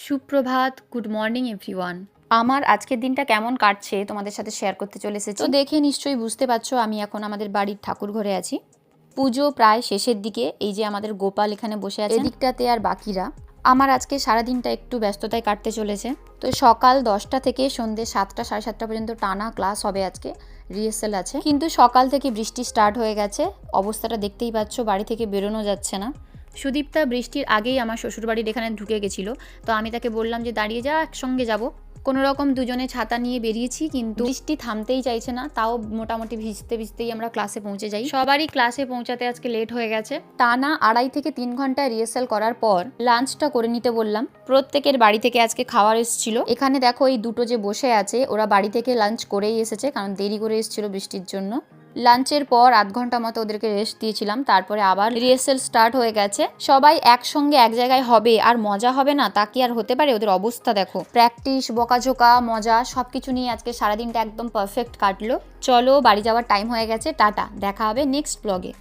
সুপ্রভাত, good morning everyone. আমার আজকের দিনটা কেমন কাটছে তোমাদের সাথে শেয়ার করতে চলে এসেছি। তো দেখে নিশ্চয়ই বুঝতে পারছো আমি এখন আমাদের বাড়ির ঠাকুর ঘরে আছি। পুজো প্রায় শেষের দিকে। এই যে আমাদের গোপাল এখানে বসে আছে, এদিকটাতে আর বাকিরা। আমার আজকে সারাদিনটা একটু ব্যস্ততায় কাটতে চলেছে। তো সকাল 10টা থেকে সন্ধ্যে 7টা সাড়ে 7টা পর্যন্ত টানা ক্লাস হবে। আজকে রিহার্সাল আছে, কিন্তু সকাল থেকে বৃষ্টি স্টার্ট হয়ে গেছে। অবস্থাটা দেখতেই পাচ্ছ, বাড়ি থেকে বেরোনো যাচ্ছে না। সুদীপ্তা বৃষ্টির আগেই আমার শ্বশুরবাড়ির এখানে ঢুকে গেছিল। তো আমি তাকে বললাম যে দাঁড়িয়ে যা, একসঙ্গে যাব। কোনো রকম দুজনে ছাতা নিয়ে বেরিয়েছি, কিন্তু বৃষ্টি থামতেই চাইছে না। তাও মোটামুটি ভিজতে ভিজতেই আমরা ক্লাসে পৌঁছে যাই। সবারই ক্লাসে পৌঁছাতে আজকে লেট হয়ে গেছে। টানা 2.5 থেকে 3 ঘন্টা রিহার্সাল করার পর লাঞ্চটা করে নিতে বললাম। প্রত্যেকের বাড়ি থেকে আজকে খাবার এসেছিল। এখানে দেখো এই দুটো যে বসে আছে, ওরা বাড়ি থেকে লাঞ্চ করেই এসেছে, কারণ দেরি করে এসেছিল বৃষ্টির জন্য। লাঞ্চের পর আধ ঘন্টা মতো ওদেরকে রেস্ট দিয়েছিলাম, তারপরে আবার রিহার্সাল স্টার্ট হয়ে গেছে। সবাই একসঙ্গে এক জায়গায় হবে আর মজা হবে না, তা কি আর হতে পারে? ওদের অবস্থা দেখো। প্র্যাকটিস, বকাঝোকা, মজা সবকিছু নিয়ে আজকে সারাদিনটা একদম পারফেক্ট কাটলো। চলো বাড়ি যাওয়ার টাইম হয়ে গেছে, টাটা, দেখা হবে নেক্সট ব্লগে।